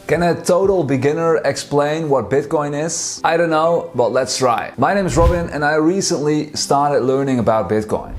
Can a total beginner explain what Bitcoin is? I don't know, but let's try. My name is Robbin and I recently started learning about Bitcoin.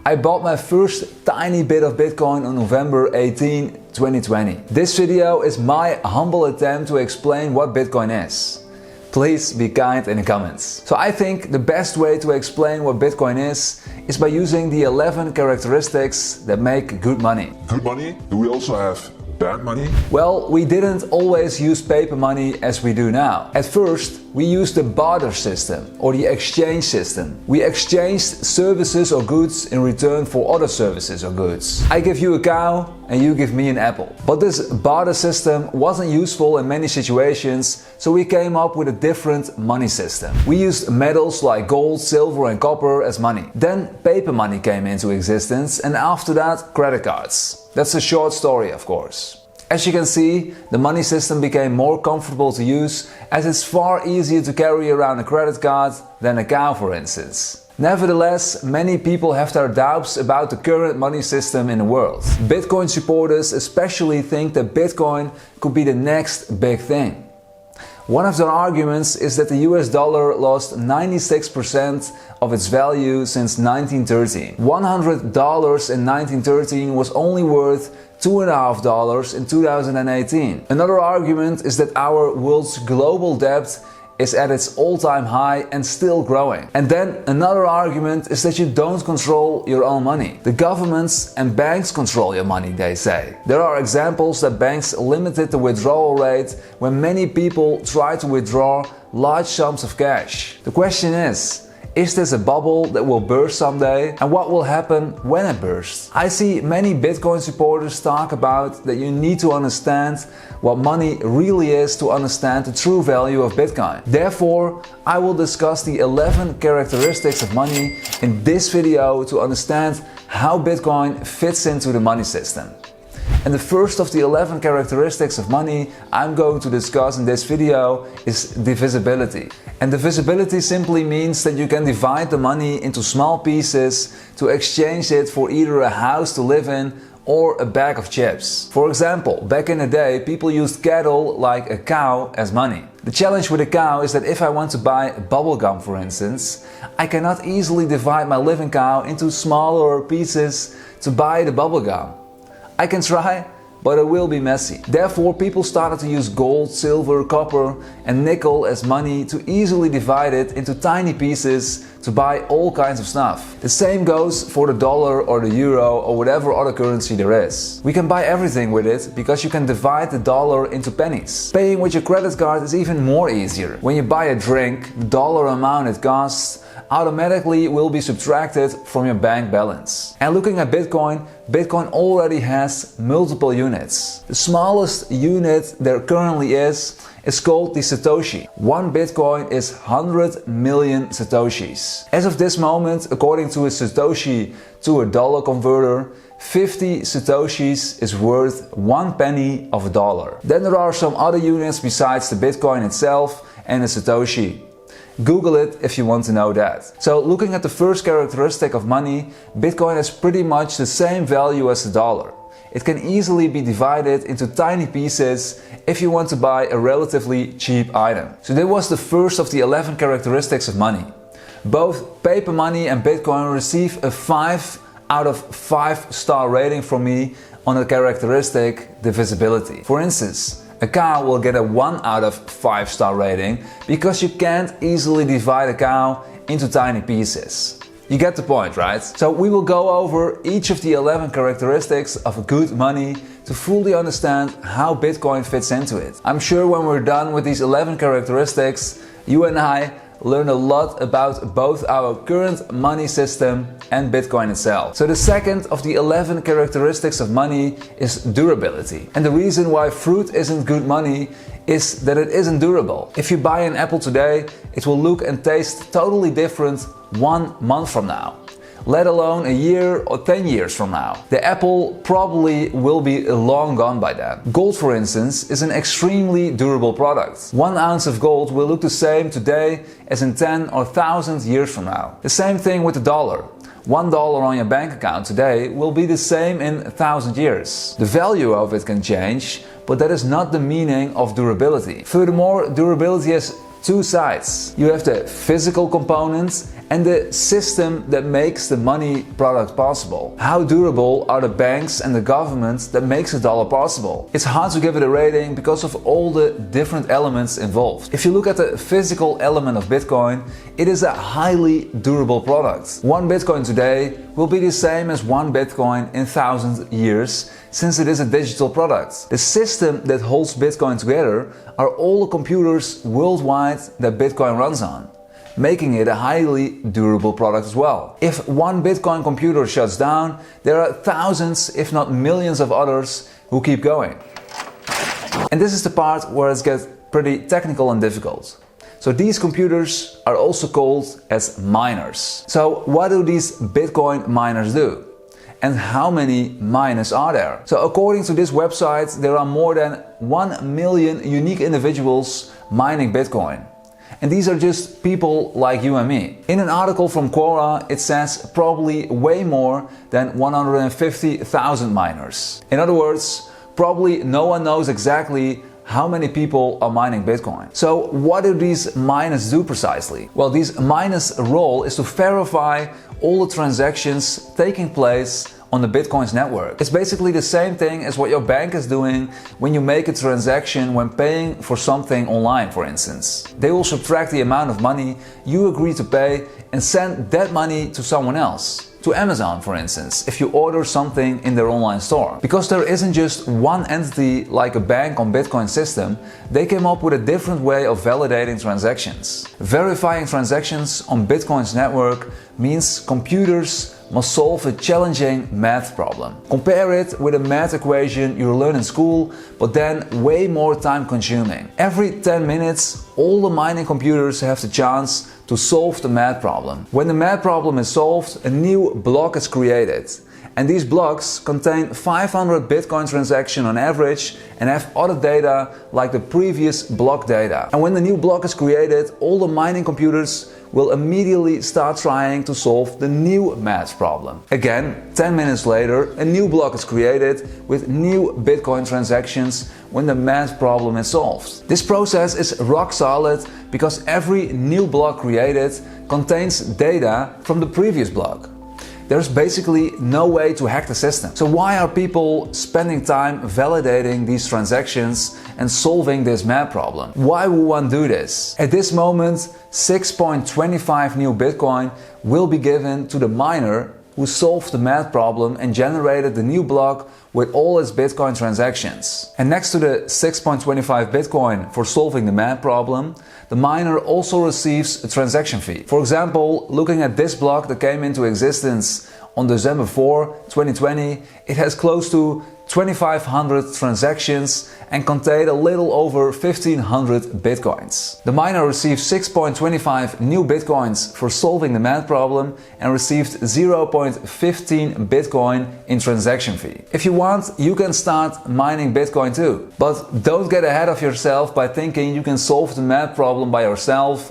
I bought my first tiny bit of Bitcoin on November 18, 2020. This video is my humble attempt to explain what Bitcoin is. Please be kind in the comments. So I think the best way to explain what Bitcoin is by using the 11 characteristics that make good money. Good money? Do we also have bad money? Well, we didn't always use paper money as we do now. At first, we used the barter system or the exchange system. We exchanged services or goods in return for other services or goods. I give you a cow and you give me an apple. But this barter system wasn't useful in many situations, so we came up with a different money system. We used metals like gold, silver and copper as money. Then paper money came into existence and after that credit cards. That's a short story, of course. As you can see, the money system became more comfortable to use as it's far easier to carry around a credit card than a cow, for instance. Nevertheless, many people have their doubts about the current money system in the world. Bitcoin supporters especially think that Bitcoin could be the next big thing. One of their arguments is that the US dollar lost 96% of its value since 1913. $100 in 1913 was only worth $2.50 in 2018. Another argument is that our world's global debt is at its all-time high and still growing. And then another argument is that you don't control your own money. The governments and banks control your money, they say. There are examples that banks limited the withdrawal rate when many people try to withdraw large sums of cash. The question is this a bubble that will burst someday? And what will happen when it bursts? I see many Bitcoin supporters talk about that you need to understand what money really is to understand the true value of Bitcoin. Therefore, I will discuss the 11 characteristics of money in this video to understand how Bitcoin fits into the money system. And the first of the 11 characteristics of money I'm going to discuss in this video is divisibility. And divisibility simply means that you can divide the money into small pieces to exchange it for either a house to live in or a bag of chips. For example, back in the day, people used cattle like a cow as money. The challenge with a cow is that if I want to buy bubblegum, for instance, I cannot easily divide my living cow into smaller pieces to buy the bubblegum. I can try, but it will be messy. Therefore, people started to use gold, silver, copper and nickel as money to easily divide it into tiny pieces to buy all kinds of stuff. The same goes for the dollar or the euro or whatever other currency there is. We can buy everything with it because you can divide the dollar into pennies. Paying with your credit card is even more easier. When you buy a drink, the dollar amount it costs automatically will be subtracted from your bank balance. And looking at Bitcoin, Bitcoin already has multiple units. The smallest unit there currently is called the Satoshi. One Bitcoin is 100 million Satoshis. As of this moment, according to a Satoshi to a dollar converter, 50 Satoshis is worth 1 penny of a dollar. Then there are some other units besides the Bitcoin itself and the Satoshi. Google it if you want to know that. So looking at the first characteristic of money, Bitcoin has pretty much the same value as the dollar. It can easily be divided into tiny pieces if you want to buy a relatively cheap item. So that was the first of the 11 characteristics of money. Both paper money and Bitcoin receive a 5 out of 5-star rating from me on the characteristic divisibility. For instance, a cow will get a 1 out of 5-star rating because you can't easily divide a cow into tiny pieces. You get the point, right? So we will go over each of the 11 characteristics of good money to fully understand how Bitcoin fits into it. I'm sure when we're done with these 11 characteristics, you and I learn a lot about both our current money system and Bitcoin itself. So the second of the 11 characteristics of money is durability. And the reason why fruit isn't good money is that it isn't durable. If you buy an apple today, it will look and taste totally different 1 month from now, let alone a year or 10 years from now. The apple probably will be long gone by then. Gold, for instance, is an extremely durable product. 1 ounce of gold will look the same today as in 10 or 1,000 years from now. The same thing with the dollar. $1 on your bank account today will be the same in 1,000 years. The value of it can change, but that is not the meaning of durability. Furthermore, durability has two sides. You have the physical component and the system that makes the money product possible. How durable are the banks and the government that makes a dollar possible? It's hard to give it a rating because of all the different elements involved. If you look at the physical element of Bitcoin, it is a highly durable product. One Bitcoin today will be the same as one Bitcoin in 1,000 years, since it is a digital product. The system that holds Bitcoin together are all the computers worldwide that Bitcoin runs on, making it a highly durable product as well. If one Bitcoin computer shuts down, there are thousands, if not millions of others who keep going. And this is the part where it gets pretty technical and difficult. So these computers are also called as miners. So what do these Bitcoin miners do? And how many miners are there? So according to this website, there are more than 1 million unique individuals mining Bitcoin. And these are just people like you and me. In an article from Quora, it says probably way more than 150,000 miners. In other words, probably no one knows exactly how many people are mining Bitcoin. So what do these miners do precisely? Well, these miners' role is to verify all the transactions taking place on the Bitcoin's network. It's basically the same thing as what your bank is doing when you make a transaction when paying for something online, for instance. They will subtract the amount of money you agree to pay and send that money to someone else. To Amazon, for instance, if you order something in their online store. Because there isn't just one entity like a bank on Bitcoin system, they came up with a different way of validating transactions. Verifying transactions on Bitcoin's network means computers must solve a challenging math problem. Compare it with a math equation you learn in school, but then way more time consuming. Every 10 minutes, all the mining computers have the chance to solve the math problem. When the math problem is solved, a new block is created. And these blocks contain 500 Bitcoin transactions on average and have other data like the previous block data. And when the new block is created, all the mining computers will immediately start trying to solve the new math problem. Again, 10 minutes later, a new block is created with new Bitcoin transactions when the math problem is solved. This process is rock solid because every new block created contains data from the previous block. There's basically no way to hack the system. So why are people spending time validating these transactions and solving this math problem? Why would one do this? At this moment, 6.25 new Bitcoin will be given to the miner who solved the math problem and generated the new block with all its Bitcoin transactions. And next to the 6.25 Bitcoin for solving the math problem, the miner also receives a transaction fee. For example, looking at this block that came into existence on December 4, 2020, it has close to 2,500 transactions and contained a little over 1,500 Bitcoins. The miner received 6.25 new Bitcoins for solving the math problem and received 0.15 Bitcoin in transaction fee. If you want, you can start mining Bitcoin too. But don't get ahead of yourself by thinking you can solve the math problem by yourself.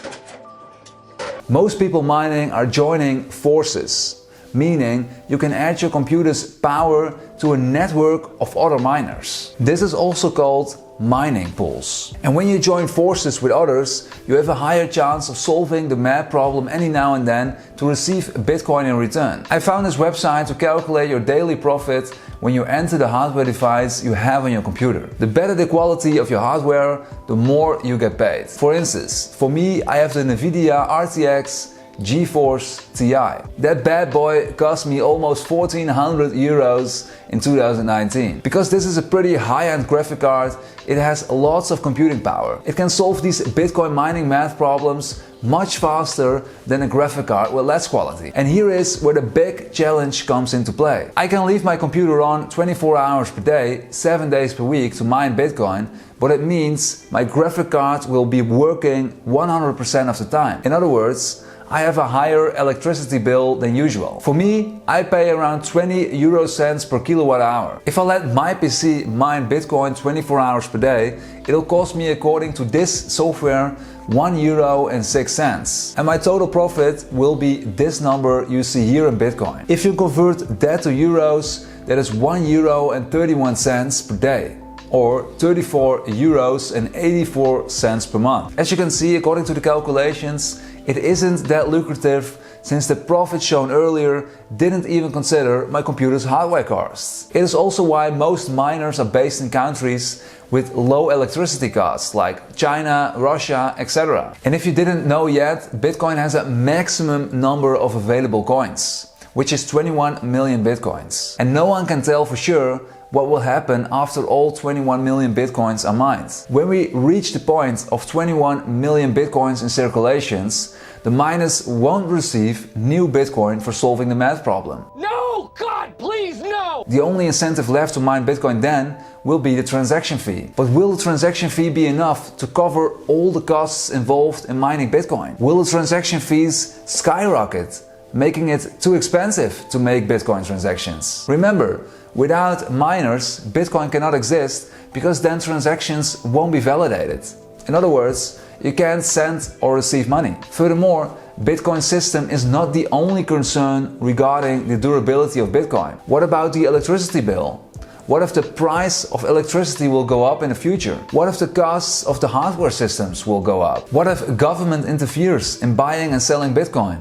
Most people mining are joining forces, meaning you can add your computer's power to a network of other miners. This is also called mining pools. And when you join forces with others, you have a higher chance of solving the math problem any now and then to receive Bitcoin in return. I found this website to calculate your daily profit when you enter the hardware device you have on your computer. The better the quality of your hardware, the more you get paid. For instance, for me, I have the NVIDIA RTX GeForce TI. That bad boy cost me almost 1,400 euros in 2019. Because this is a pretty high-end graphic card, it has lots of computing power. It can solve these Bitcoin mining math problems much faster than a graphic card with less quality. And here is where the big challenge comes into play. I can leave my computer on 24 hours per day, 7 days per week to mine Bitcoin, but it means my graphic card will be working 100% of the time. In other words, I have a higher electricity bill than usual. For me, I pay around 20 euro cents per kilowatt hour. If I let my PC mine Bitcoin 24 hours per day, it'll cost me, according to this software, €1.06. And my total profit will be this number you see here in Bitcoin. If you convert that to euros, that is €1.31 per day. or 34 euros and 84 cents per month. As you can see, according to the calculations, it isn't that lucrative since the profit shown earlier didn't even consider my computer's hardware costs. It is also why most miners are based in countries with low electricity costs like China, Russia, etc. And if you didn't know yet, Bitcoin has a maximum number of available coins, which is 21 million Bitcoins. And no one can tell for sure what will happen after all 21 million Bitcoins are mined. When we reach the point of 21 million Bitcoins in circulations, the miners won't receive new Bitcoin for solving the math problem. No! God, please, no! The only incentive left to mine Bitcoin then will be the transaction fee. But will the transaction fee be enough to cover all the costs involved in mining Bitcoin? Will the transaction fees skyrocket, making it too expensive to make Bitcoin transactions? Remember, without miners, Bitcoin cannot exist because then transactions won't be validated. In other words, you can't send or receive money. Furthermore, Bitcoin's system is not the only concern regarding the durability of Bitcoin. What about the electricity bill? What if the price of electricity will go up in the future? What if the costs of the hardware systems will go up? What if government interferes in buying and selling Bitcoin?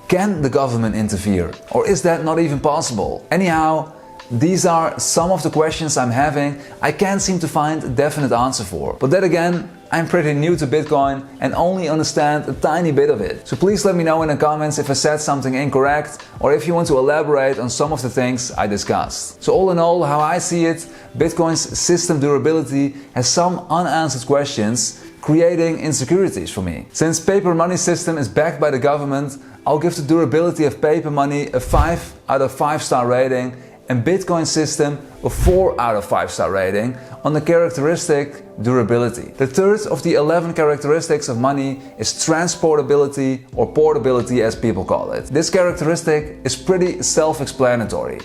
Can the government interfere? Or is that not even possible? Anyhow, these are some of the questions I'm having I can't seem to find a definite answer for. But then again, I'm pretty new to Bitcoin and only understand a tiny bit of it. So please let me know in the comments if I said something incorrect or if you want to elaborate on some of the things I discussed. So all in all, how I see it, Bitcoin's system durability has some unanswered questions, creating insecurities for me. Since paper money system is backed by the government, I'll give the durability of paper money a 5 out of 5-star rating and Bitcoin system a 4 out of 5-star rating on the characteristic durability. The third of the 11 characteristics of money is transportability or portability as people call it. This characteristic is pretty self-explanatory.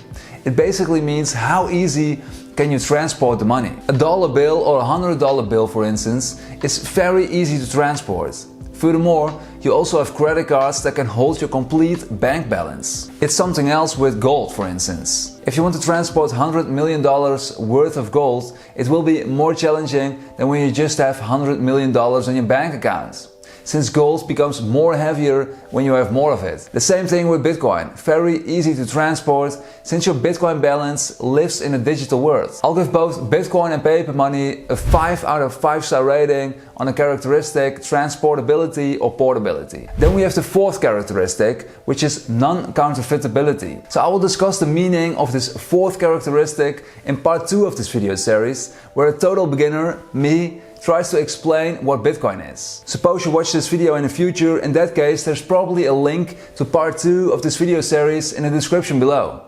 It basically means how easy can you transport the money. A dollar bill or a $100 bill, for instance, is very easy to transport. Furthermore, you also have credit cards that can hold your complete bank balance. It's something else with gold, for instance. If you want to transport $100 million worth of gold, it will be more challenging than when you just have $100 million on your bank account, since gold becomes more heavier when you have more of it. The same thing with Bitcoin. Very easy to transport since your Bitcoin balance lives in a digital world. I'll give both Bitcoin and paper money a 5 out of 5-star rating on a characteristic transportability or portability. Then we have the fourth characteristic, which is non-counterfeitability. So I will discuss the meaning of this fourth characteristic in part 2 of this video series, where a total beginner, me, tries to explain what Bitcoin is. Suppose you watch this video in the future, in that case there's probably a link to part 2 of this video series in the description below.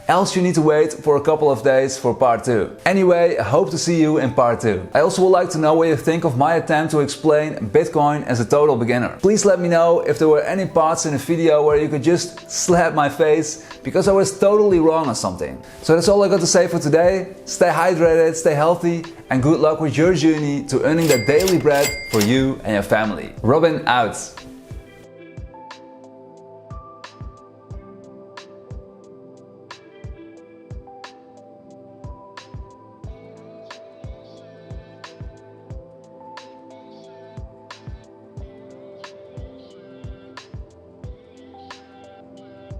Else you need to wait for a couple of days for part 2. Anyway, I hope to see you in part 2. I also would like to know what you think of my attempt to explain Bitcoin as a total beginner. Please let me know if there were any parts in the video where you could just slap my face because I was totally wrong on something. So that's all I got to say for today. Stay hydrated, stay healthy, and good luck with your journey to earning that daily bread for you and your family. Robbin out.